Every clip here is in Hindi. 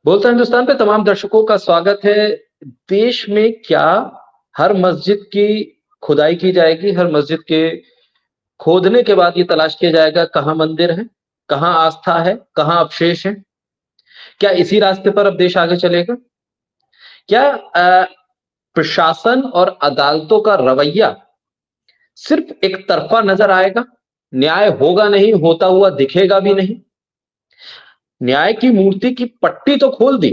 बोलता हिंदुस्तान पे तमाम दर्शकों का स्वागत है। देश में क्या हर मस्जिद की खुदाई की जाएगी? हर मस्जिद के खोदने के बाद ये तलाश किया जाएगा कहाँ मंदिर है, कहाँ आस्था है, कहाँ अवशेष है? क्या इसी रास्ते पर अब देश आगे चलेगा? क्या प्रशासन और अदालतों का रवैया सिर्फ एक तरफा नजर आएगा? न्याय होगा नहीं, होता हुआ दिखेगा भी नहीं। न्याय की मूर्ति की पट्टी तो खोल दी,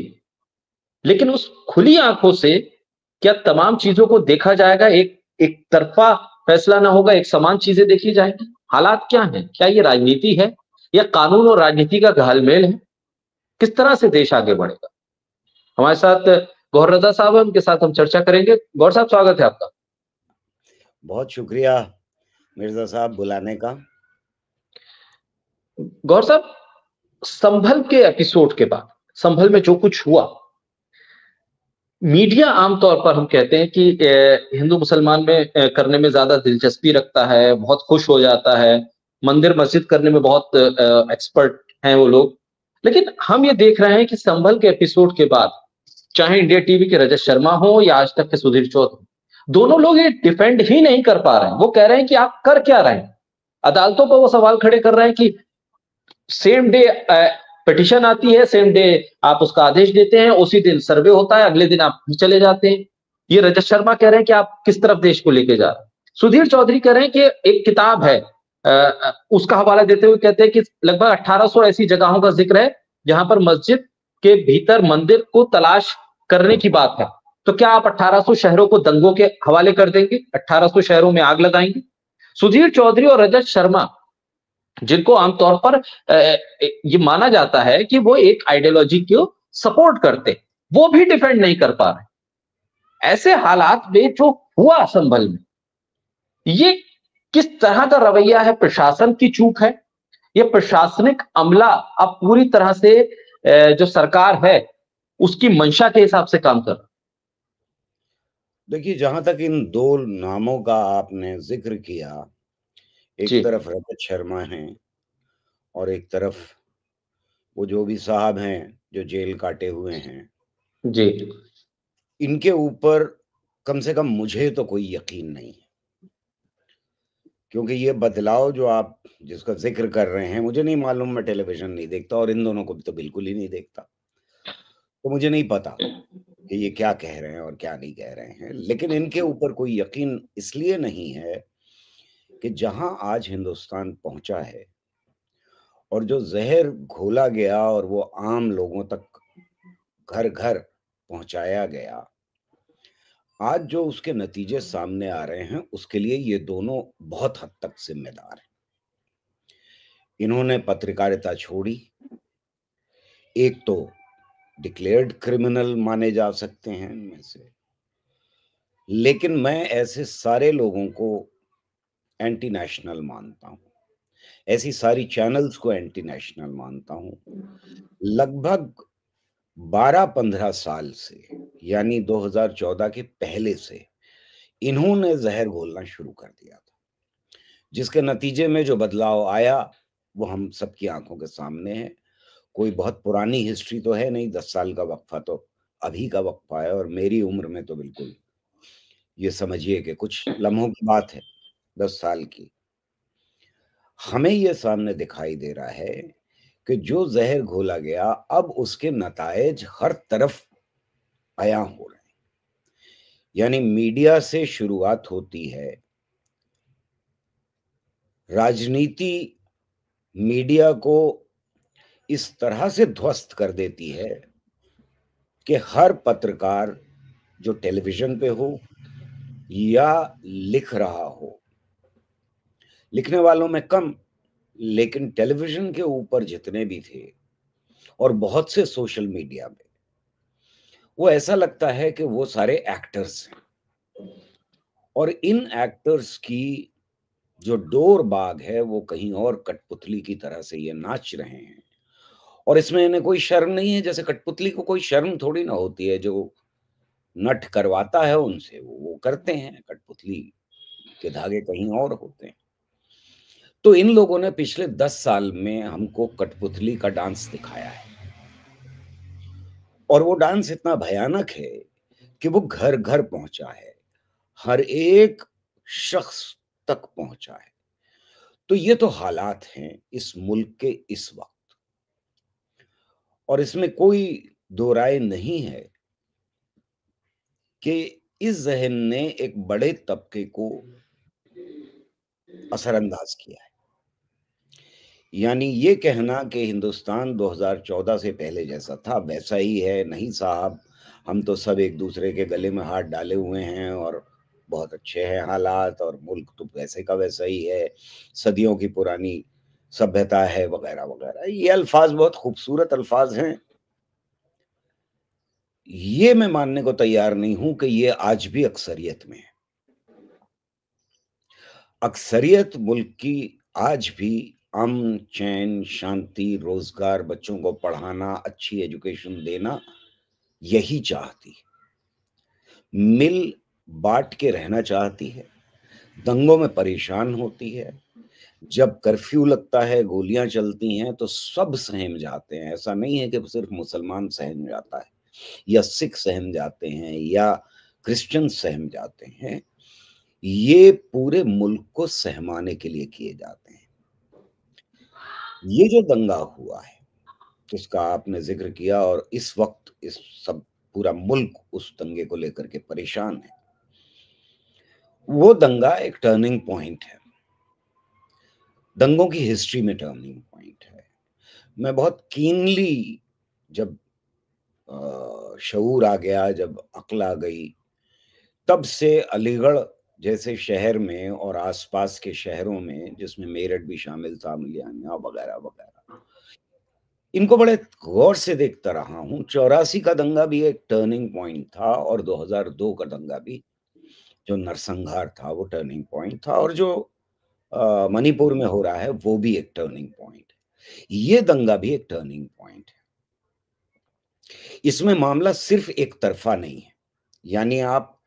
लेकिन उस खुली आंखों से क्या तमाम चीजों को देखा जाएगा? एक एक तरफा फैसला ना होगा, एक समान चीजें देखी जाएंगी। हालात क्या हैं? क्या ये राजनीति है या कानून और राजनीति का घालमेल है? किस तरह से देश आगे बढ़ेगा? हमारे साथ गौहर रजा साहब है, उनके साथ हम चर्चा करेंगे। गौर साहब, स्वागत है आपका। बहुत शुक्रिया मिर्जा साहब बुलाने का। गौर साहब, संभल के एपिसोड के बाद, संभल में जो कुछ हुआ, मीडिया आमतौर पर हम कहते हैं कि हिंदू मुसलमान में करने में ज्यादा दिलचस्पी रखता है, बहुत खुश हो जाता है, मंदिर मस्जिद करने में बहुत एक्सपर्ट हैं वो लोग। लेकिन हम ये देख रहे हैं कि संभल के एपिसोड के बाद, चाहे इंडिया टीवी के रजत शर्मा हो या आज तक के सुधीर चौधरी, दोनों लोग ये डिफेंड ही नहीं कर पा रहे हैं। वो कह रहे हैं कि आप कर क्या रहे हैं। अदालतों पर वो सवाल खड़े कर रहे हैं कि सेम डे पिटिशन आती है, सेम डे आप उसका आदेश देते हैं, उसी दिन सर्वे होता है, अगले दिन आप चले जाते हैं। ये रजत शर्मा कह रहे हैं कि आप किस तरफ देश को लेके जा रहे हैं। सुधीर चौधरी कह रहे हैं कि एक किताब है, उसका हवाला देते हुए कहते हैं कि लगभग 1800 ऐसी जगहों का जिक्र है जहां पर मस्जिद के भीतर मंदिर को तलाश करने की बात है। तो क्या आप 1800 शहरों को दंगों के हवाले कर देंगे? 1800 शहरों में आग लगाएंगे? सुधीर चौधरी और रजत शर्मा, जिनको आमतौर पर ये माना जाता है कि वो एक आइडियोलॉजी को सपोर्ट करते, वो भी डिफेंड नहीं कर पा रहे। ऐसे हालात में जो हुआ संभल में, ये किस तरह का रवैया है? प्रशासन की चूक है? ये प्रशासनिक अमला अब पूरी तरह से जो सरकार है उसकी मंशा के हिसाब से काम कर रहा? देखिए, जहां तक इन दो नामों का आपने जिक्र किया, एक जी। तरफ रजत शर्मा हैं और एक तरफ वो जो भी साहब हैं जो जेल काटे हुए हैं। जी। इनके ऊपर कम से कम मुझे तो कोई यकीन नहीं है, क्योंकि ये बदलाव जो आप जिसका जिक्र कर रहे हैं, मुझे नहीं मालूम, मैं टेलीविजन नहीं देखता और इन दोनों को भी तो बिल्कुल ही नहीं देखता, तो मुझे नहीं पता कि ये क्या कह रहे हैं और क्या नहीं कह रहे हैं। लेकिन इनके ऊपर कोई यकीन इसलिए नहीं है कि जहां आज हिंदुस्तान पहुंचा है और जो जहर घोला गया और वो आम लोगों तक घर घर पहुंचाया गया, आज जो उसके नतीजे सामने आ रहे हैं, उसके लिए ये दोनों बहुत हद तक जिम्मेदार हैं। इन्होंने पत्रकारिता छोड़ी, एक तो डिक्लेयर्ड क्रिमिनल माने जा सकते हैं इनमें से, लेकिन मैं ऐसे सारे लोगों को एंटी नेशनल मानता हूं, ऐसी सारी चैनल्स को एंटी नेशनल मानता हूं। लगभग 12-15 साल से, यानी 2014 के पहले से इन्होंने जहर घोलना शुरू कर दिया था, जिसके नतीजे में जो बदलाव आया वो हम सबकी आंखों के सामने है। कोई बहुत पुरानी हिस्ट्री तो है नहीं, 10 साल का वक्फा तो अभी का वक्फा है, और मेरी उम्र में तो बिल्कुल ये समझिए कि कुछ लम्हों की बात है, 10 साल की। हमें ये सामने दिखाई दे रहा है कि जो जहर घोला गया, अब उसके नतायज हर तरफ बयां हो रहे हैं। यानी मीडिया से शुरुआत होती है, राजनीति मीडिया को इस तरह से ध्वस्त कर देती है कि हर पत्रकार जो टेलीविजन पे हो या लिख रहा हो, लिखने वालों में कम, लेकिन टेलीविजन के ऊपर जितने भी थे और बहुत से सोशल मीडिया में, वो ऐसा लगता है कि वो सारे एक्टर्स हैं और इन एक्टर्स की जो डोर बाग है वो कहीं और कठपुतली की तरह से ये नाच रहे हैं। और इसमें इन्हें कोई शर्म नहीं है, जैसे कठपुतली को कोई शर्म थोड़ी ना होती है, जो नट करवाता है उनसे वो करते हैं, कठपुतली के धागे कहीं और होते हैं। तो इन लोगों ने पिछले 10 साल में हमको कठपुतली का डांस दिखाया है और वो डांस इतना भयानक है कि वो घर घर पहुंचा है, हर एक शख्स तक पहुंचा है। तो ये तो हालात हैं इस मुल्क के इस वक्त, और इसमें कोई दो राय नहीं है कि इस जहन ने एक बड़े तबके को असरअंदाज किया है। यानी ये कहना कि हिंदुस्तान 2014 से पहले जैसा था वैसा ही है, नहीं साहब, हम तो सब एक दूसरे के गले में हाथ डाले हुए हैं और बहुत अच्छे हैं हालात, और मुल्क तो वैसे का वैसा ही है, सदियों की पुरानी सभ्यता है, वगैरह वगैरह। ये अल्फाज बहुत खूबसूरत अल्फाज हैं, ये मैं मानने को तैयार नहीं हूं कि ये आज भी अक्सरियत में है। अक्सरियत मुल्क की आज भी अमन, चैन, शांति, रोजगार, बच्चों को पढ़ाना, अच्छी एजुकेशन देना, यही चाहती है। मिल बांट के रहना चाहती है, दंगों में परेशान होती है। जब कर्फ्यू लगता है, गोलियां चलती हैं, तो सब सहम जाते हैं। ऐसा नहीं है कि सिर्फ मुसलमान सहम जाता है या सिख सहम जाते हैं या क्रिश्चियन सहम जाते हैं, ये पूरे मुल्क को सहमाने के लिए किए जाते हैं। ये जो दंगा हुआ है जिसका आपने जिक्र किया, और इस वक्त इस सब पूरा मुल्क उस दंगे को लेकर के परेशान है, वो दंगा एक टर्निंग पॉइंट है, दंगों की हिस्ट्री में टर्निंग पॉइंट है। मैं बहुत कीनली, जब शऊर आ गया, जब अक्ल आ गई, तब से अलीगढ़ जैसे शहर में और आसपास के शहरों में, जिसमें मेरठ भी शामिल था, मियानिया वगैरह वगैरह, इनको बड़े गौर से देखता रहा हूं। 84 का दंगा भी एक टर्निंग पॉइंट था, और 2002 का दंगा भी, जो नरसंहार था, वो टर्निंग पॉइंट था, और जो मणिपुर में हो रहा है वो भी एक टर्निंग पॉइंट है। ये दंगा भी एक टर्निंग पॉइंट है। इसमें मामला सिर्फ एक तरफा नहीं है। यानी आप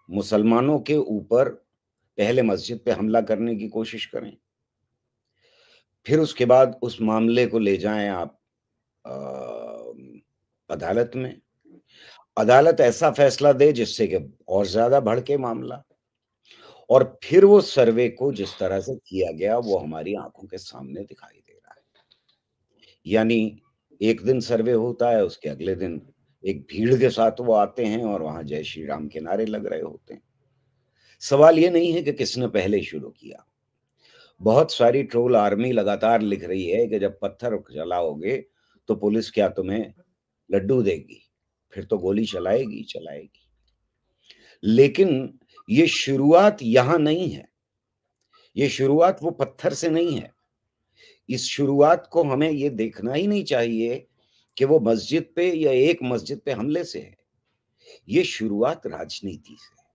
मुसलमानों के ऊपर पहले मस्जिद पे हमला करने की कोशिश करें, फिर उसके बाद उस मामले को ले जाएं आप अदालत में, अदालत ऐसा फैसला दे जिससे कि और ज्यादा भड़के मामला, और फिर वो सर्वे को जिस तरह से किया गया वो हमारी आंखों के सामने दिखाई दे रहा है। यानी एक दिन सर्वे होता है, उसके अगले दिन एक भीड़ के साथ वो आते हैं और वहां जय श्री राम के नारे लग रहे होते हैं। सवाल ये नहीं है कि किसने पहले शुरू किया। बहुत सारी ट्रोल आर्मी लगातार लिख रही है कि जब पत्थर चलाओगे तो पुलिस क्या तुम्हें लड्डू देगी, फिर तो गोली चलाएगी चलाएगी। लेकिन ये शुरुआत यहां नहीं है, ये शुरुआत वो पत्थर से नहीं है। इस शुरुआत को हमें ये देखना ही नहीं चाहिए कि वो मस्जिद पे या एक मस्जिद पे हमले से है। ये शुरुआत राजनीति से है,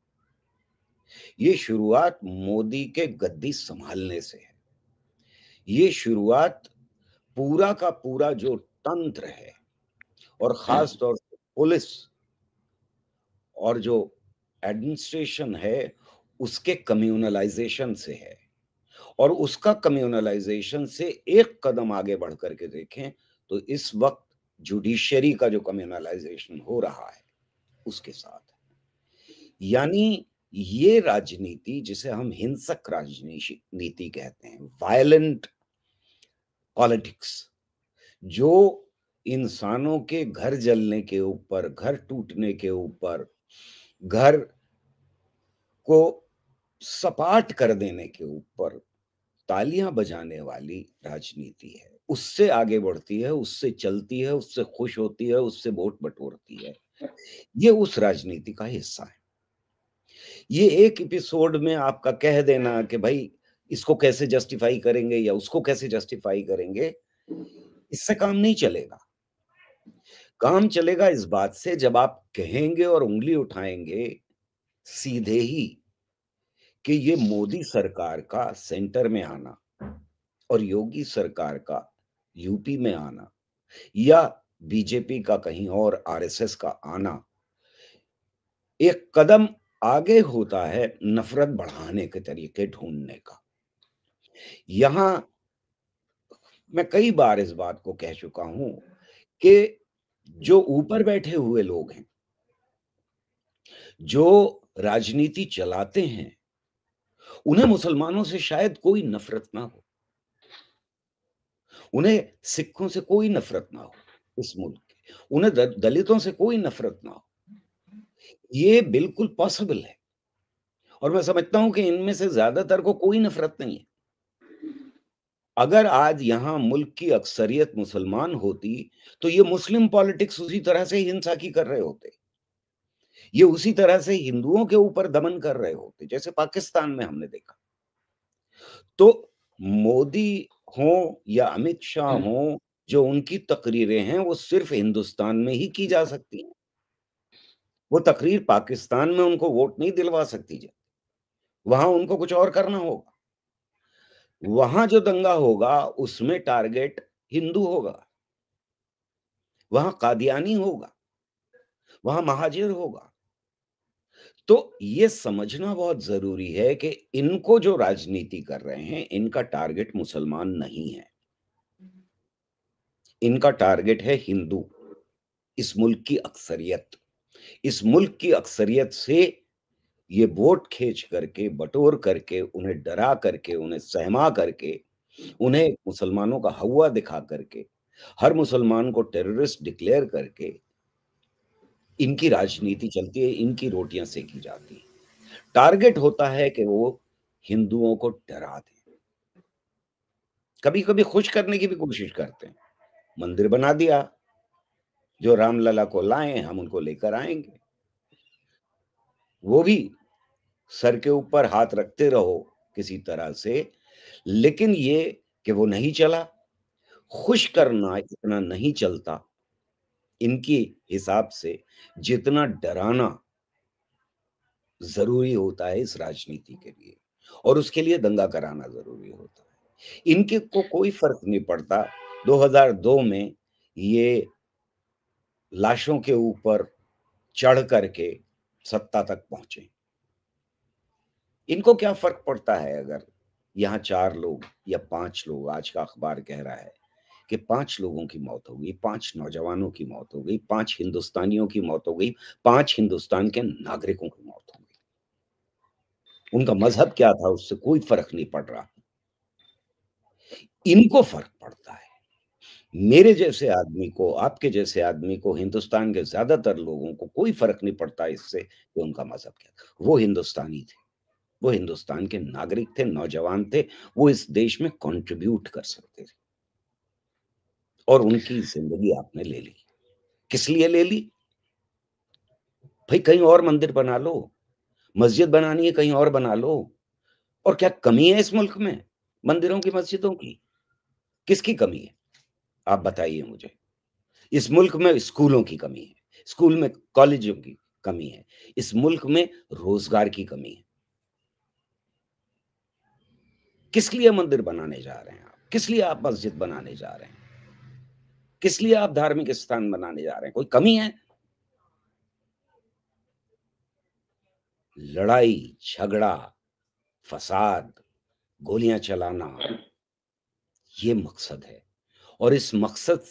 ये शुरुआत मोदी के गद्दी संभालने से है, ये शुरुआत पूरा का पूरा जो तंत्र है, और खास तौर से पुलिस और जो एडमिनिस्ट्रेशन है, उसके कम्युनलाइजेशन से है। और उसका कम्युनलाइजेशन से एक कदम आगे बढ़ करके देखें तो इस वक्त जुडिशरी का जो कम्युनलाइजेशन हो रहा है उसके साथ। यानी ये राजनीति जिसे हम हिंसक राजनीति कहते हैं, वायलेंट पॉलिटिक्स, जो इंसानों के घर जलने के ऊपर, घर टूटने के ऊपर, घर को सपाट कर देने के ऊपर तालियां बजाने वाली राजनीति है, उससे आगे बढ़ती है, उससे चलती है, उससे खुश होती है, उससे वोट बटोरती है। ये उस राजनीति का हिस्सा है। ये एक एपिसोड में आपका कह देना कि भाई इसको कैसे जस्टिफाई करेंगे या उसको कैसे जस्टिफाई करेंगे, इससे काम नहीं चलेगा। काम चलेगा इस बात से जब आप कहेंगे और उंगली उठाएंगे सीधे ही कि ये मोदी सरकार का सेंटर में आना और योगी सरकार का यूपी में आना या बीजेपी का कहीं और आरएसएस का आना एक कदम आगे होता है नफरत बढ़ाने के तरीके ढूंढने का। यहां मैं कई बार इस बात को कह चुका हूं कि जो ऊपर बैठे हुए लोग हैं, जो राजनीति चलाते हैं, उन्हें मुसलमानों से शायद कोई नफरत ना हो, उन्हें सिखों से कोई नफरत ना हो इस मुल्क की, उन्हें दलितों से कोई नफरत ना हो। ये बिल्कुल पॉसिबल है और मैं समझता हूं कि इनमें से ज्यादातर को कोई नफरत नहीं है। अगर आज यहां मुल्क की अक्सरियत मुसलमान होती तो ये मुस्लिम पॉलिटिक्स उसी तरह से हिंसा की कर रहे होते, ये उसी तरह से हिंदुओं के ऊपर दमन कर रहे होते जैसे पाकिस्तान में हमने देखा। तो मोदी हो या अमित शाह हो, जो उनकी तकरीरें हैं वो सिर्फ हिंदुस्तान में ही की जा सकती हैं। वो तकरीर पाकिस्तान में उनको वोट नहीं दिलवा सकती है, वहां उनको कुछ और करना होगा। वहां जो दंगा होगा उसमें टारगेट हिंदू होगा, वहां कादियानी होगा, वहां महाजिर होगा। तो ये समझना बहुत जरूरी है कि इनको जो राजनीति कर रहे हैं इनका टारगेट मुसलमान नहीं है, इनका टारगेट है हिंदू, इस मुल्क की अक्सरियत। इस मुल्क की अक्सरियत से ये वोट खींच करके, बटोर करके, उन्हें डरा करके, उन्हें सहमा करके, उन्हें मुसलमानों का हवा दिखा करके, हर मुसलमान को टेररिस्ट डिक्लेयर करके इनकी राजनीति चलती है, इनकी रोटियां सेकी जाती हैं। टारगेट होता है कि वो हिंदुओं को डरा दें, कभी कभी खुश करने की भी कोशिश करते हैं। मंदिर बना दिया, जो रामलला को लाए हम उनको लेकर आएंगे, वो भी सर के ऊपर हाथ रखते रहो किसी तरह से, लेकिन ये कि वो नहीं चला। खुश करना इतना नहीं चलता इनके हिसाब से जितना डराना जरूरी होता है इस राजनीति के लिए, और उसके लिए दंगा कराना जरूरी होता है। इनके को कोई फर्क नहीं पड़ता 2002 में ये लाशों के ऊपर चढ़ करके सत्ता तक पहुंचे। इनको क्या फर्क पड़ता है अगर यहाँ 4 लोग या 5 लोग, आज का अखबार कह रहा है कि 5 लोगों की मौत हो गई, 5 नौजवानों की मौत हो गई, 5 हिंदुस्तानियों की मौत हो गई, 5 हिंदुस्तान के नागरिकों की मौत हो गई। उनका मजहब क्या था उससे कोई फर्क नहीं पड़ रहा, इनको फर्क पड़ता है। मेरे जैसे आदमी को, आपके जैसे आदमी को, हिंदुस्तान के ज्यादातर लोगों को कोई फर्क नहीं पड़ता इससे कि उनका मजहब क्या था। वो हिंदुस्तानी थे, वो हिंदुस्तान के नागरिक थे, नौजवान थे, वो इस देश में कंट्रीब्यूट कर सकते थे, और उनकी जिंदगी आपने ले ली। किस लिए ले ली? भाई कहीं और मंदिर बना लो, मस्जिद बनानी है कहीं और बना लो। और क्या कमी है इस मुल्क में मंदिरों की, मस्जिदों की? किसकी कमी है आप बताइए मुझे। इस मुल्क में स्कूलों की कमी है, स्कूल में कॉलेजों की कमी है, इस मुल्क में रोजगार की कमी है। किस लिए मंदिर बनाने जा रहे हैं आप? किस लिए आप मस्जिद बनाने जा रहे हैं? किस लिए आप धार्मिक स्थान बनाने जा रहे हैं? कोई कमी है? लड़ाई झगड़ा, फसाद, गोलियां चलाना, ये मकसद है। और इस मकसद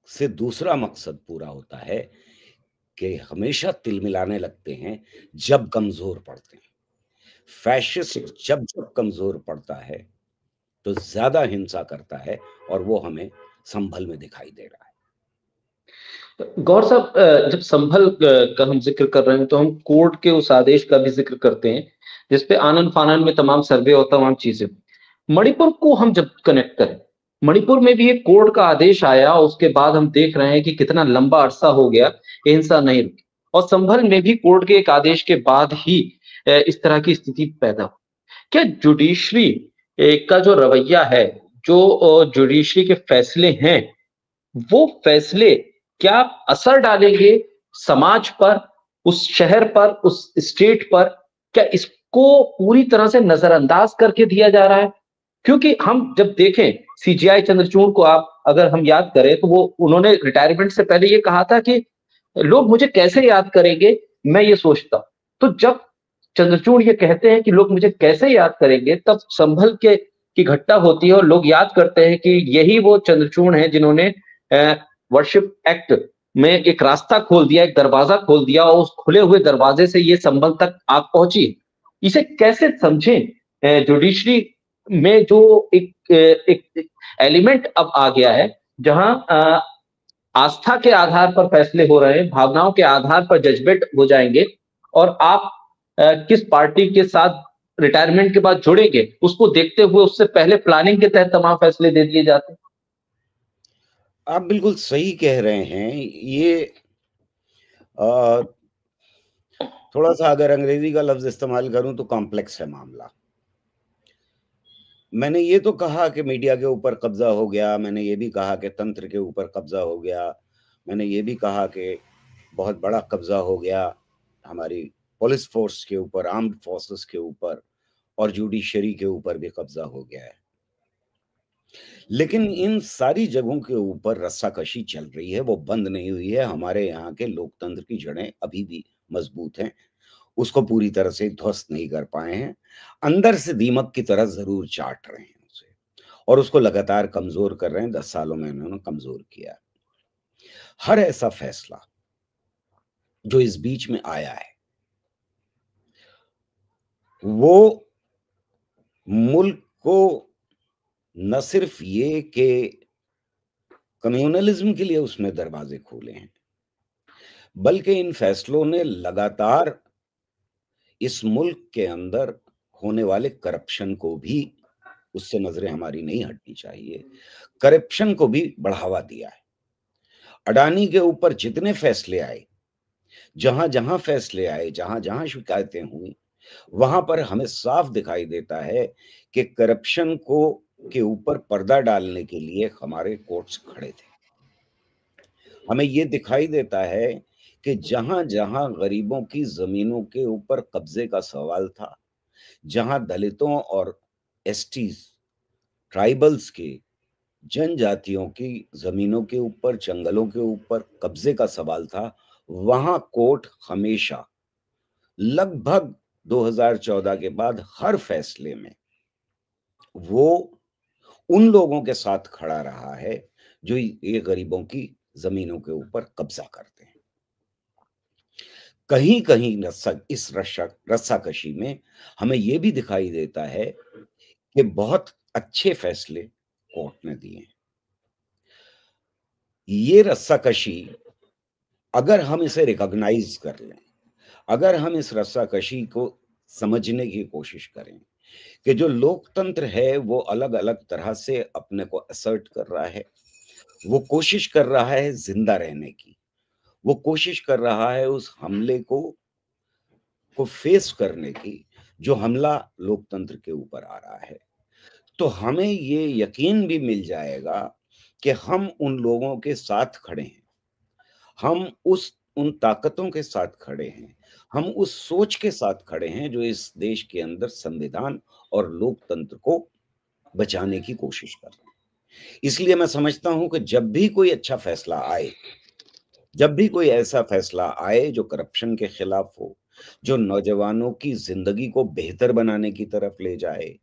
से दूसरा मकसद पूरा होता है कि हमेशा तिलमिलाने लगते हैं जब कमजोर पड़ते हैं। फैशिस्ट जब जब कमजोर पड़ता है तो ज्यादा हिंसा करता है, और वो हमें संभल में दिखाई दे रहा है। गौर साहब, जब संभल का हम जिक्र कर रहे हैं तो हम कोर्ट के उस आदेश का भी जिक्र करते हैं जिसपे आनन फानन में तमाम सर्वे और तमाम चीजें। मणिपुर को हम जब कनेक्ट करें, मणिपुर में भी एक कोर्ट का आदेश आया, उसके बाद हम देख रहे हैं कि कितना लंबा अरसा हो गया, हिंसा नहीं रुकी। और संभल में भी कोर्ट के एक आदेश के बाद ही इस तरह की स्थिति पैदा हुई। क्या जुडिशरी का जो रवैया है, जो जुडिशरी के फैसले हैं, वो फैसले क्या असर डालेंगे समाज पर, उस शहर पर, उस स्टेट पर? क्या इसको पूरी तरह से नजरअंदाज करके दिया जा रहा है? क्योंकि हम जब देखें सीजीआई चंद्रचूड़ को, आप अगर हम याद करें तो वो उन्होंने रिटायरमेंट से पहले ये कहा था कि लोग मुझे कैसे याद करेंगे, मैं ये सोचता। तो जब चंद्रचूड़ ये कहते हैं कि लोग मुझे कैसे याद करेंगे, तब संभल की घटना होती है और लोग याद करते हैं कि यही वो चंद्रचूड़ हैं जिन्होंने वर्शिप एक्ट में एक रास्ता खोल दिया, एक दरवाजा खोल दिया, और उस खुले हुए दरवाजे से ये संबल तक आग पहुंची। इसे कैसे समझें? जुडिशरी में जो एक एलिमेंट अब आ गया है, जहां आस्था के आधार पर फैसले हो रहे हैं, भावनाओं के आधार पर जजमेंट हो जाएंगे, और आप किस पार्टी के साथ रिटायरमेंट के बाद जुड़ेंगे, उसको देखते हुए उससे पहले प्लानिंग के तहत तमाम फैसले दे दिए जाते हैं। आप बिल्कुल सही कह रहे हैं। ये आ, थोड़ा सा अगर अंग्रेजी का लफ्ज इस्तेमाल करूं तो कॉम्प्लेक्स है मामला। मैंने ये तो कहा कि मीडिया के ऊपर कब्जा हो गया, मैंने ये भी कहा कि तंत्र के ऊपर कब्जा हो गया, मैंने ये भी कहा कि बहुत बड़ा कब्जा हो गया हमारी पुलिस फोर्स के ऊपर, आर्म्ड फोर्सेस के ऊपर, और जुडिशरी के ऊपर भी कब्जा हो गया है। लेकिन इन सारी जगहों के ऊपर रस्साकशी चल रही है, वो बंद नहीं हुई है। हमारे यहाँ के लोकतंत्र की जड़ें अभी भी मजबूत हैं, उसको पूरी तरह से ध्वस्त नहीं कर पाए हैं। अंदर से दीमक की तरह जरूर चाट रहे हैं उसे, और उसको लगातार कमजोर कर रहे हैं। 10 सालों में इन्होंने कमजोर किया। हर ऐसा फैसला जो इस बीच में आया है, वो मुल्क को न सिर्फ ये कि कम्युनलिज्म के लिए उसने दरवाजे खोले हैं, बल्कि इन फैसलों ने लगातार इस मुल्क के अंदर होने वाले करप्शन को भी, उससे नजरें हमारी नहीं हटनी चाहिए, करप्शन को भी बढ़ावा दिया है। अडानी के ऊपर जितने फैसले आए, जहां जहां फैसले आए, जहां जहां शिकायतें हुई, वहां पर हमें साफ दिखाई देता है कि करप्शन को के ऊपर पर्दा डालने के लिए हमारे कोर्ट्स खड़े थे। हमें ये दिखाई देता है कि जहां जहां गरीबों की जमीनों के ऊपर कब्जे का सवाल था, जहां दलितों और एसटीज, ट्राइबल्स के, जनजातियों की जमीनों के ऊपर, जंगलों के ऊपर कब्जे का सवाल था, वहां कोर्ट हमेशा, लगभग 2014 के बाद हर फैसले में वो उन लोगों के साथ खड़ा रहा है जो ये गरीबों की जमीनों के ऊपर कब्जा करते हैं। कहीं कहीं इस रस्साकशी में हमें यह भी दिखाई देता है कि बहुत अच्छे फैसले कोर्ट ने दिए हैं। ये रस्साकशी, अगर हम इसे रिकॉग्नाइज कर लें, अगर हम इस रस्साकशी को समझने की कोशिश करें कि जो लोकतंत्र है वो अलग अलग तरह से अपने को असर्ट कर रहा है, वो कोशिश कर रहा है जिंदा रहने की, वो कोशिश कर रहा है उस हमले को फेस करने की, जो हमला लोकतंत्र के ऊपर आ रहा है, तो हमें ये यकीन भी मिल जाएगा कि हम उन लोगों के साथ खड़े हैं, हम उन ताकतों के साथ खड़े हैं, हम उस सोच के साथ खड़े हैं जो इस देश के अंदर संविधान और लोकतंत्र को बचाने की कोशिश कर रहे हैं। इसलिए मैं समझता हूं कि जब भी कोई अच्छा फैसला आए, जब भी कोई ऐसा फैसला आए जो करप्शन के खिलाफ हो, जो नौजवानों की जिंदगी को बेहतर बनाने की तरफ ले जाए,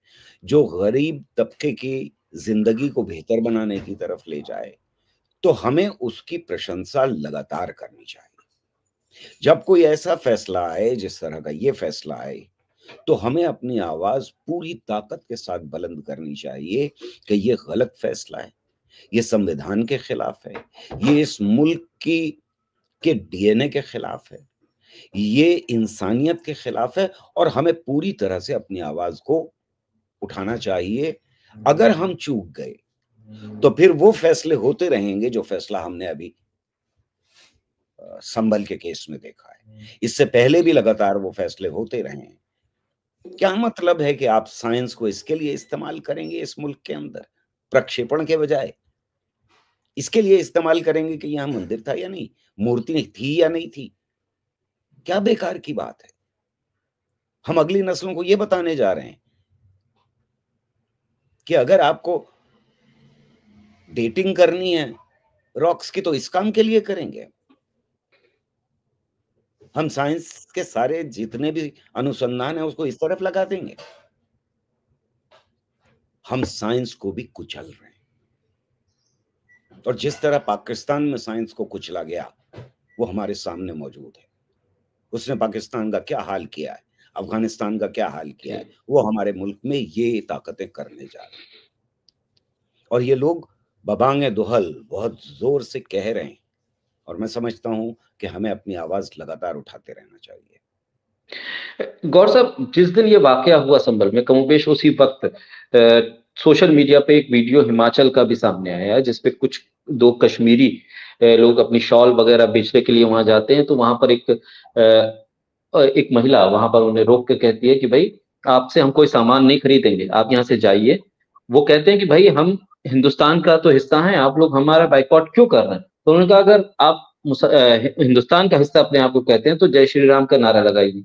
जो गरीब तबके की जिंदगी को बेहतर बनाने की तरफ ले जाए, तो हमें उसकी प्रशंसा लगातार करनी चाहिए। जब कोई ऐसा फैसला आए, जिस तरह का ये फैसला आए, तो हमें अपनी आवाज पूरी ताकत के साथ बुलंद करनी चाहिए कि ये गलत फैसला है, ये संविधान के खिलाफ है, ये इस मुल्क के डीएनए के खिलाफ है, ये इंसानियत के खिलाफ है, और हमें पूरी तरह से अपनी आवाज को उठाना चाहिए। अगर हम चूक गए तो फिर वो फैसले होते रहेंगे जो फैसला हमने अभी संभल के केस में देखा है। इससे पहले भी लगातार वो फैसले होते रहे हैं। क्या मतलब है कि आप साइंस को इसके लिए इस्तेमाल करेंगे इस मुल्क के अंदर, प्रक्षेपण के बजाय इसके लिए इस्तेमाल करेंगे कि यहां मंदिर था या नहीं, मूर्ति थी या नहीं थी? क्या बेकार की बात है। हम अगली नस्लों को यह बताने जा रहे हैं कि अगर आपको डेटिंग करनी है रॉक्स की तो इस काम के लिए करेंगे। हम साइंस के सारे जितने भी अनुसंधान है उसको इस तरफ लगा देंगे। हम साइंस को भी कुचल रहे हैं। और जिस तरह पाकिस्तान में साइंस को कुचला गया वो हमारे सामने मौजूद है। उसने पाकिस्तान का क्या हाल किया है, अफगानिस्तान का क्या हाल किया है, वो हमारे मुल्क में ये ताकतें करने जा रही हैं। और ये लोग बबांगे दुहल बहुत जोर से कह रहे हैं, और मैं समझता हूं कि हमें अपनी आवाज लगातार उठाते रहना चाहिए। गौर साहब, जिस दिन ये वाकया हुआ संभल में, कमोबेश उसी वक्त सोशल मीडिया पे एक वीडियो हिमाचल का भी सामने आया है, जिसपे कुछ दो कश्मीरी लोग अपनी शॉल वगैरह बेचने के लिए वहां जाते हैं। तो वहां पर एक महिला वहां पर उन्हें रोक के कहती है कि भाई, आपसे हम कोई सामान नहीं खरीदेंगे, आप यहाँ से जाइए। वो कहते हैं कि भाई, हम हिंदुस्तान का तो हिस्सा हैं, आप लोग हमारा बाइकआउट क्यों कर रहे हैं? तो उन्होंने कहा, अगर आप हिंदुस्तान का हिस्सा अपने आप को कहते हैं तो जय श्री राम का नारा लगाइए।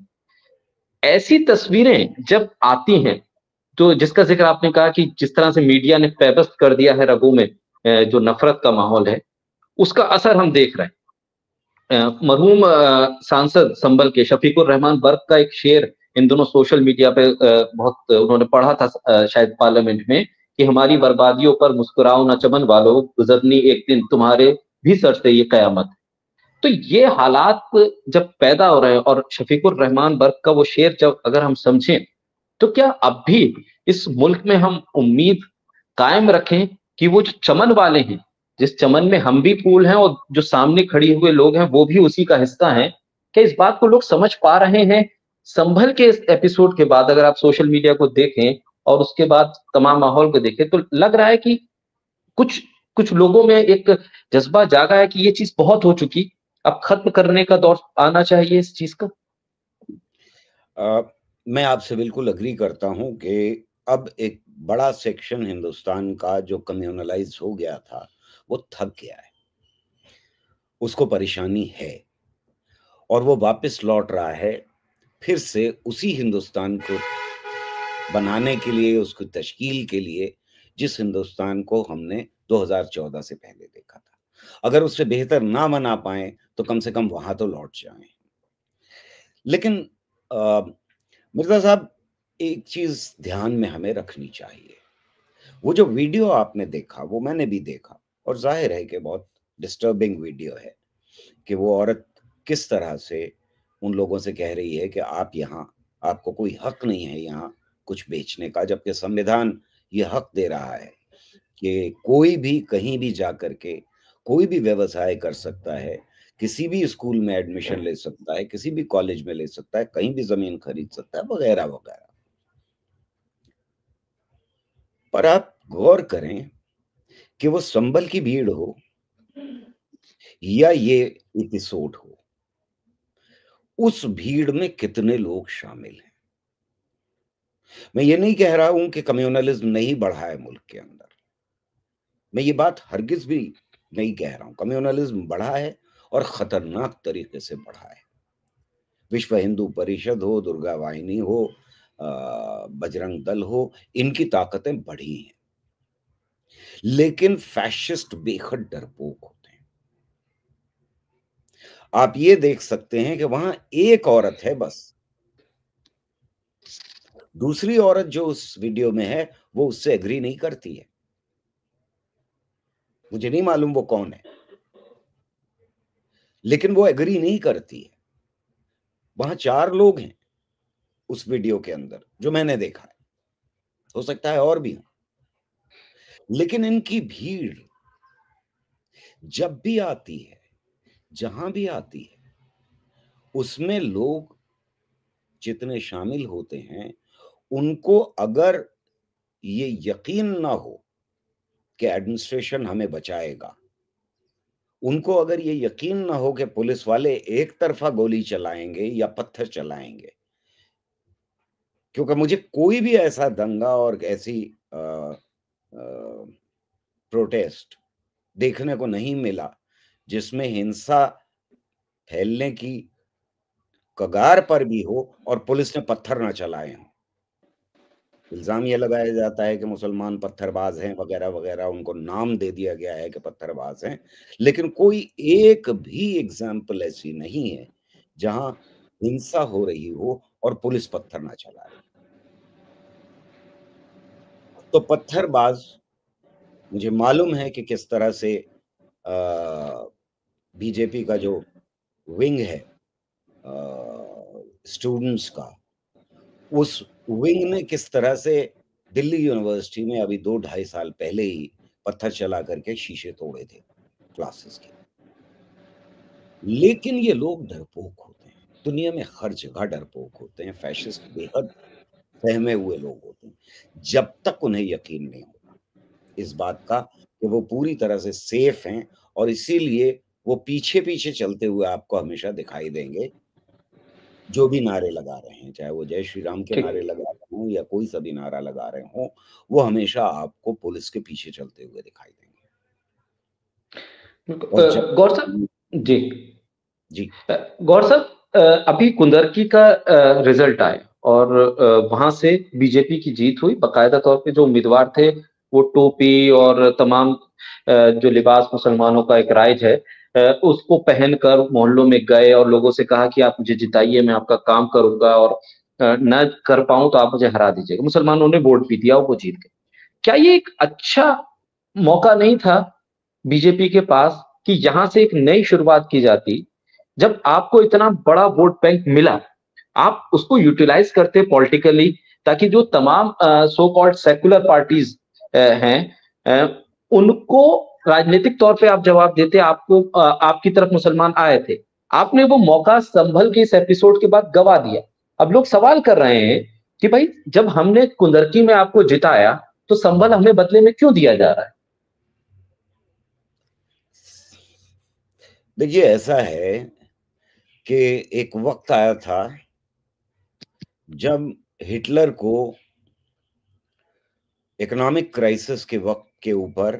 ऐसी तस्वीरें जब आती हैं, तो जिसका जिक्र आपने कहा कि जिस तरह से मीडिया ने पेवस्त कर दिया है रगों में जो नफरत का माहौल है, उसका असर हम देख रहे हैं। मरहूम सांसद संभल के शफीकुर रहमान बर्क का एक शेर इन दोनों सोशल मीडिया पे बहुत उन्होंने पढ़ा था, शायद पार्लियामेंट में, कि हमारी बर्बादियों पर मुस्कुराओ न चमन वालों, गुजरनी एक दिन तुम्हारे भी सर से ये कयामत। तो ये हालात जब पैदा हो रहे हैं, और शफीकुर रहमान बर्क का वो शेर जब अगर हम समझें, तो क्या अब भी इस मुल्क में हम उम्मीद कायम रखें कि वो जो चमन वाले हैं, जिस चमन में हम भी फूल हैं और जो सामने खड़ी हुए लोग हैं वो भी उसी का हिस्सा हैं, क्या इस बात को लोग समझ पा रहे हैं? संभल के इस एपिसोड के बाद अगर आप सोशल मीडिया को देखें और उसके बाद तमाम माहौल को देखें, तो लग रहा है कि कुछ कुछ लोगों में एक जज्बा जागा है कि ये चीज बहुत हो चुकी, अब खत्म करने का दौर आना चाहिए इस चीज का। मैं आपसे बिल्कुल अग्री करता हूं कि अब एक बड़ा सेक्शन हिंदुस्तान का जो कम्युनलाइज हो गया था वो थक गया है, उसको परेशानी है, और वो वापस लौट रहा है फिर से उसी हिंदुस्तान को बनाने के लिए, उसकी तश्कील के लिए, जिस हिंदुस्तान को हमने 2014 से पहले देखा था। अगर उससे बेहतर ना बना पाए तो कम से कम वहां तो लौट जाएं। लेकिन मिर्जा साहब, एक चीज ध्यान में हमें रखनी चाहिए। वो जो वीडियो आपने देखा वो मैंने भी देखा, और जाहिर है कि बहुत डिस्टर्बिंग वीडियो है कि वो औरत किस तरह से उन लोगों से कह रही है कि आप यहाँ, आपको कोई हक नहीं है यहाँ कुछ बेचने का, जबकि संविधान ये हक दे रहा है कि कोई भी कहीं भी जा करके कोई भी व्यवसाय कर सकता है, किसी भी स्कूल में एडमिशन ले सकता है, किसी भी कॉलेज में ले सकता है, कहीं भी जमीन खरीद सकता है, वगैरह वगैरह। पर आप गौर करें कि वो संभल की भीड़ हो या ये एपिसोड हो, उस भीड़ में कितने लोग शामिल हैं। मैं ये नहीं कह रहा हूं कि कम्युनलिज्म नहीं बढ़ा है मुल्क के अंदर, मैं ये बात हरगिज भी नहीं कह रहा हूं। कम्युनलिज्म बढ़ा है और खतरनाक तरीके से बढ़ा है। विश्व हिंदू परिषद हो, दुर्गा वाहिनी हो, बजरंग दल हो, इनकी ताकतें बढ़ी हैं, लेकिन फैशिस्ट बेहद डरपोक होते हैं। आप ये देख सकते हैं कि वहां एक औरत है बस, दूसरी औरत जो उस वीडियो में है वो उससे एग्री नहीं करती है। मुझे नहीं मालूम वो कौन है, लेकिन वो एग्री नहीं करती है। वहां 4 लोग हैं उस वीडियो के अंदर जो मैंने देखा है, हो सकता है और भी हो, लेकिन इनकी भीड़ जब भी आती है, जहां भी आती है, उसमें लोग जितने शामिल होते हैं, उनको अगर ये यकीन ना हो कि एडमिनिस्ट्रेशन हमें बचाएगा, उनको अगर ये यकीन ना हो कि पुलिस वाले एक तरफा गोली चलाएंगे या पत्थर चलाएंगे, क्योंकि मुझे कोई भी ऐसा दंगा और ऐसी प्रोटेस्ट देखने को नहीं मिला जिसमें हिंसा फैलने की कगार पर भी हो और पुलिस ने पत्थर ना चलाए हों। इल्जाम ये लगाया जाता है कि मुसलमान पत्थरबाज हैं वगैरह वगैरह, उनको नाम दे दिया गया है कि पत्थरबाज हैं, लेकिन कोई एक भी एग्जाम्पल ऐसी नहीं है जहां हिंसा हो रही हो और पुलिस पत्थर ना चला रही। तो पत्थरबाज, मुझे मालूम है कि किस तरह से बीजेपी का जो विंग है स्टूडेंट्स का, उस विंग ने किस तरह से दिल्ली यूनिवर्सिटी में अभी 2-2.5 साल पहले ही पत्थर चला करके शीशे तोड़े थे क्लासेस के। लेकिन ये लोग डरपोक होते हैं, दुनिया में हर जगह डरपोक होते हैं, फैशिस्ट बेहद सहमे हुए लोग होते हैं, जब तक उन्हें यकीन नहीं होता इस बात का कि वो पूरी तरह से सेफ हैं, और इसीलिए वो पीछे-पीछे चलते हुए आपको हमेशा दिखाई देंगे, जो भी नारे लगा रहे हैं, चाहे वो जय श्री राम के ठीक। नारे लगा रहे हों या कोई सा भी नारा लगा रहे हों, वो हमेशा आपको पुलिस के पीछे चलते हुए दिखाई देंगे। और जब गौर साहब जी जी। गौर साहब, अभी कुंदरकी का रिजल्ट आया और वहां से बीजेपी की जीत हुई। बाकायदा तौर पे जो उम्मीदवार थे वो टोपी और तमाम जो लिबास मुसलमानों का एक राइज है उसको पहनकर मोहल्लों में गए और लोगों से कहा कि आप मुझे जिताइए, मैं आपका काम करूंगा और न कर पाऊं तो आप मुझे हरा दीजिएगा। मुसलमानों ने वोट भी दिया और वो जीत गए। क्या ये एक अच्छा मौका नहीं था बीजेपी के पास कि यहां से एक नई शुरुआत की जाती? जब आपको इतना बड़ा वोट बैंक मिला, आप उसको यूटिलाइज करते पॉलिटिकली, ताकि जो तमाम सो कॉल्ड सेकुलर पार्टीज हैं उनको राजनीतिक तौर पे आप जवाब देते। आपको आपकी तरफ मुसलमान आए थे, आपने वो मौका संभल के इस एपिसोड के बाद गवा दिया। अब लोग सवाल कर रहे हैं कि भाई जब हमने कुंदरकी में आपको जिताया तो संभल हमें बदले में क्यों दिया जा रहा है? देखिए, ऐसा है कि एक वक्त आया था जब हिटलर को इकोनॉमिक क्राइसिस के वक्त के ऊपर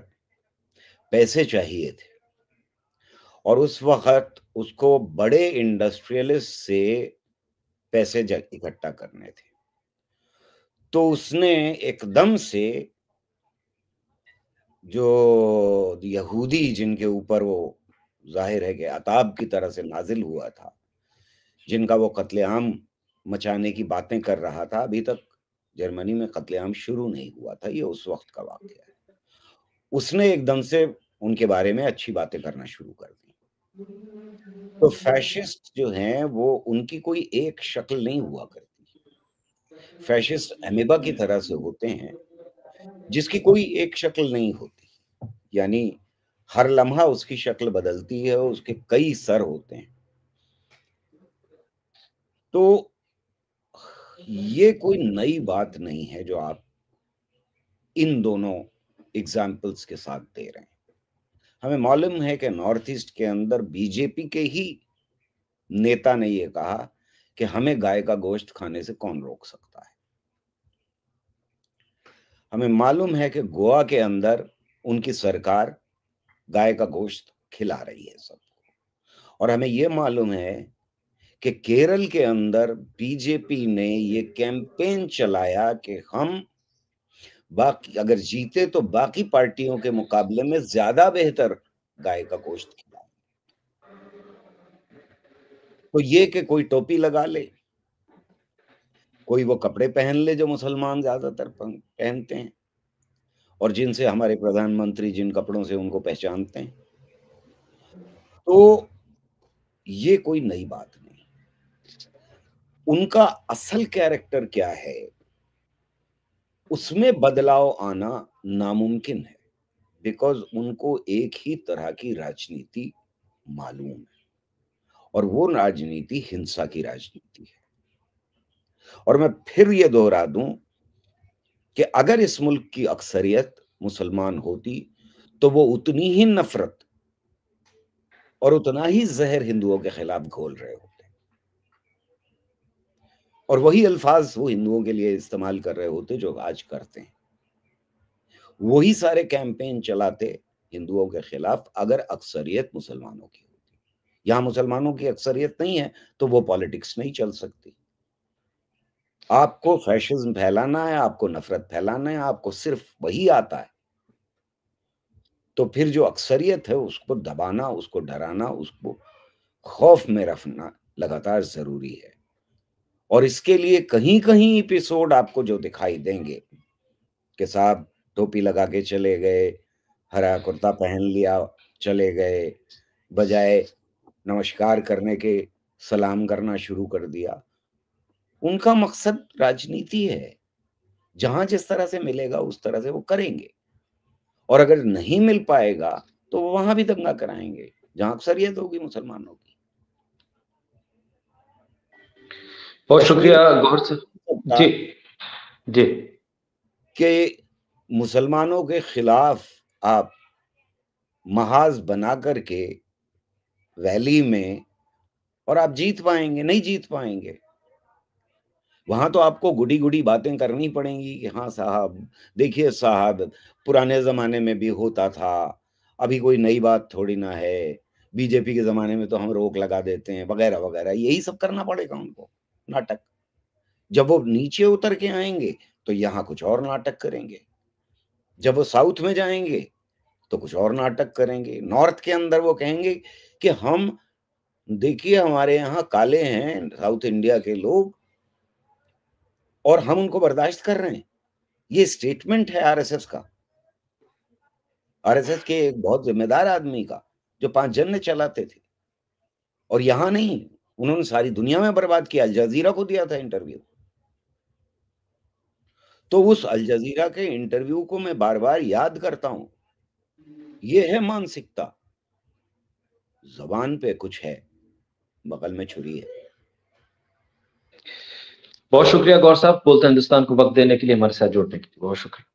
पैसे चाहिए थे, और उस वक्त उसको बड़े इंडस्ट्रियलिस्ट से पैसे इकट्ठा करने थे। तो उसने एकदम से जो यहूदी जिनके ऊपर वो जाहिर है कि अताब की तरह से नाजिल हुआ था, जिनका वो कत्लेआम मचाने की बातें कर रहा था, अभी तक जर्मनी में कत्लेआम शुरू नहीं हुआ था, ये उस वक्त का वाकया है। उसने एकदम से उनके बारे में अच्छी बातें करना शुरू कर दी। तो फैशिस्ट जो हैं वो उनकी कोई एक शक्ल नहीं हुआ करती। फैशिस्ट अमीबा की तरह से होते हैं जिसकी कोई एक शक्ल नहीं होती, यानी हर लम्हा उसकी शक्ल बदलती है, उसके कई सर होते हैं। तो ये कोई नई बात नहीं है जो आप इन दोनों एग्जाम्पल्स के साथ दे रहे हैं। हमें मालूम है कि नॉर्थ ईस्ट के अंदर बीजेपी के ही नेता ने ये कहा कि हमें गाय का गोश्त खाने से कौन रोक सकता है। हमें मालूम है कि गोवा के अंदर उनकी सरकार गाय का गोश्त खिला रही है सबको, और हमें यह मालूम है कि केरल के अंदर बीजेपी ने ये कैंपेन चलाया कि हम बाकी अगर जीते तो बाकी पार्टियों के मुकाबले में ज्यादा बेहतर गाय का गोश्त खिलाएं। तो ये कि कोई टोपी लगा ले, कोई वो कपड़े पहन ले जो मुसलमान ज्यादातर पहनते हैं और जिनसे हमारे प्रधानमंत्री जिन कपड़ों से उनको पहचानते हैं, तो ये कोई नई बात नहीं। उनका असल कैरेक्टर क्या है, उसमें बदलाव आना नामुमकिन है, बिकॉज उनको एक ही तरह की राजनीति मालूम है, और वो राजनीति हिंसा की राजनीति है। और मैं फिर ये दोहरा दूं कि अगर इस मुल्क की अक्सरियत मुसलमान होती तो वो उतनी ही नफरत और उतना ही जहर हिंदुओं के खिलाफ घोल रहे होते, और वही अल्फाज वो हिंदुओं के लिए इस्तेमाल कर रहे होते जो आज करते हैं। वही सारे कैंपेन चलाते हिंदुओं के खिलाफ अगर अक्सरियत मुसलमानों की होती। यहां मुसलमानों की अक्सरियत नहीं है तो वो पॉलिटिक्स नहीं चल सकती। आपको फैशिज्म फैलाना है, आपको नफरत फैलाना है, आपको सिर्फ वही आता है, तो फिर जो अक्सरियत है उसको दबाना, उसको डराना, उसको खौफ में रखना लगातार जरूरी है। और इसके लिए कहीं कहीं एपिसोड आपको जो दिखाई देंगे कि साहब टोपी लगा के चले गए, हरा कुर्ता पहन लिया, चले गए, बजाय नमस्कार करने के सलाम करना शुरू कर दिया। उनका मकसद राजनीति है, जहां जिस तरह से मिलेगा उस तरह से वो करेंगे, और अगर नहीं मिल पाएगा तो वो वहां भी दंगा कराएंगे जहां अक्सरियत होगी मुसलमानों की। बहुत ऐसा भी शुक्रिया गौर से। जी जी। कि मुसलमानों के खिलाफ आप महाज बना करके रैली में, और आप जीत पाएंगे? नहीं जीत पाएंगे। वहां तो आपको गुडी गुडी बातें करनी पड़ेंगी कि हाँ साहब, देखिए साहब, पुराने जमाने में भी होता था, अभी कोई नई बात थोड़ी ना है, बीजेपी के जमाने में तो हम रोक लगा देते हैं, वगैरह वगैरह। यही सब करना पड़ेगा उनको, नाटक। जब वो नीचे उतर के आएंगे तो यहाँ कुछ और नाटक करेंगे, जब वो साउथ में जाएंगे तो कुछ और नाटक करेंगे, नॉर्थ के अंदर वो कहेंगे कि हम, देखिए हमारे यहाँ काले हैं साउथ इंडिया के लोग और हम उनको बर्दाश्त कर रहे हैं। ये स्टेटमेंट है आरएसएस का, आरएसएस के एक बहुत जिम्मेदार आदमी का, जो 5 जन चलाते थे। और यहां नहीं, उन्होंने सारी दुनिया में बर्बाद किया। अल जजीरा को दिया था इंटरव्यू, तो उस अल जजीरा के इंटरव्यू को मैं बार बार याद करता हूं। ये है मानसिकता, जबान पे कुछ है, बगल में छुरी है। बहुत शुक्रिया गौर साहब, बोलते हिंदुस्तान को वक्त देने के लिए, हमारे साथ जुड़ने के लिए बहुत शुक्रिया।